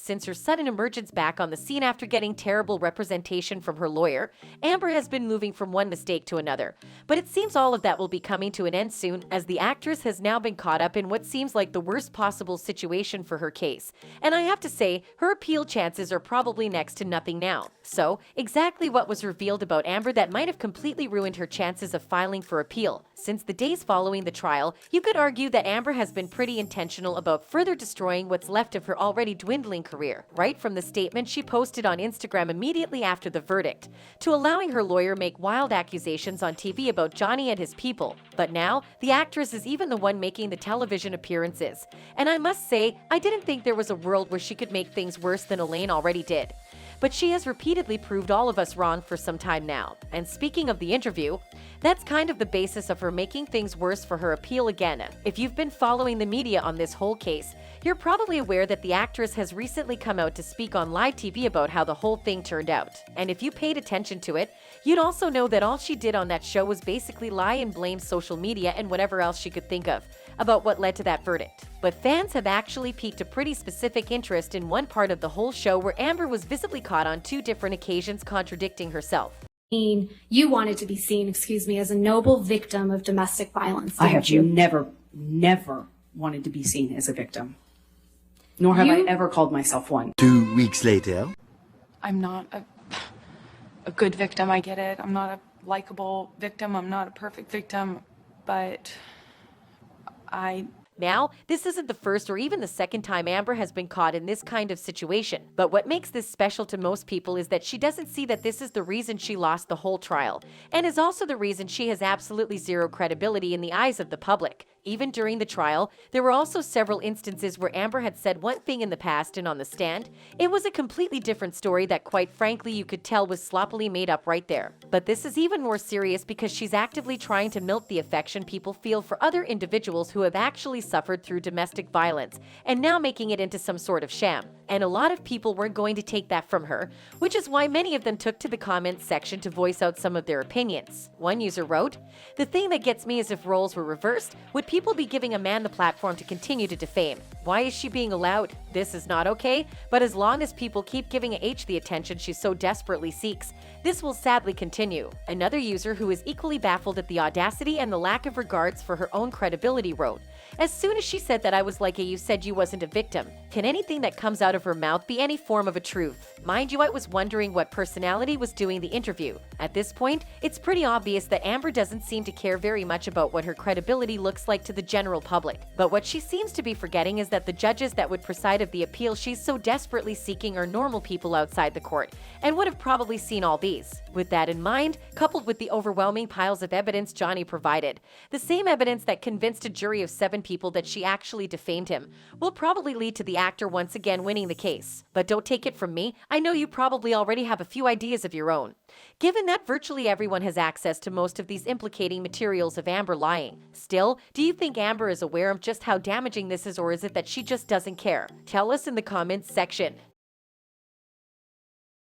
since her sudden emergence back on the scene after getting terrible representation from her lawyer, Amber has been moving from one mistake to another. But it seems all of that will be coming to an end soon, as the actress has now been caught up in what seems like the worst possible situation for her case. And I have to say, her appeal chances are probably next to nothing now. So, exactly what was revealed about Amber that might have completely ruined her chances of filing for appeal? Since the days following the trial, you could argue that Amber has been pretty intentional about further destroying what's left of her already dwindling career, right from the statement she posted on Instagram immediately after the verdict, to allowing her lawyer make wild accusations on TV about Johnny and his people. But now, the actress is even the one making the television appearances. And I must say, I didn't think there was a world where she could make things worse than Elaine already did. But she has repeatedly proved all of us wrong for some time now. And speaking of the interview, that's kind of the basis of her making things worse for her appeal again. If you've been following the media on this whole case, you're probably aware that the actress has recently come out to speak on live TV about how the whole thing turned out. And if you paid attention to it, you'd also know that all she did on that show was basically lie and blame social media and whatever else she could think of about what led to that verdict. But fans have actually piqued a pretty specific interest in one part of the whole show where Amber was visibly caught on two different occasions contradicting herself. You wanted to be seen, as a noble victim of domestic violence. I have never wanted to be seen as a victim. Nor have I ever called myself one. 2 weeks later. I'm not a good victim, I get it. I'm not a likable victim. I'm not a perfect victim. But Now, this isn't the first or even the second time Amber has been caught in this kind of situation. But what makes this special to most people is that she doesn't see that this is the reason she lost the whole trial, and is also the reason she has absolutely zero credibility in the eyes of the public. Even during the trial, there were also several instances where Amber had said one thing in the past, and on the stand, it was a completely different story that quite frankly you could tell was sloppily made up right there. But this is even more serious because she's actively trying to milk the affection people feel for other individuals who have actually suffered through domestic violence, and now making it into some sort of sham. And a lot of people weren't going to take that from her, which is why many of them took to the comments section to voice out some of their opinions. One user wrote, "The thing that gets me is if roles were reversed, would people be giving a man the platform to continue to defame? Why is she being allowed? This is not okay, but as long as people keep giving H the attention she so desperately seeks, this will sadly continue." Another user who is equally baffled at the audacity and the lack of regards for her own credibility wrote, "As soon as she said that, I was like, you said you wasn't a victim. Can anything that comes out of her mouth be any form of a truth?" Mind you, I was wondering what personality was doing the interview. At this point, it's pretty obvious that Amber doesn't seem to care very much about what her credibility looks like to the general public. But what she seems to be forgetting is that the judges that would preside of the appeal she's so desperately seeking are normal people outside the court, and would have probably seen all these. With that in mind, coupled with the overwhelming piles of evidence Johnny provided, the same evidence that convinced a jury of 7 people that she actually defamed him, will probably lead to the actor once again winning the case. But don't take it from me, I know you probably already have a few ideas of your own. Given that virtually everyone has access to most of these implicating materials of Amber lying, still, do you think Amber is aware of just how damaging this is, or is it that she just doesn't care? Tell us in the comments section.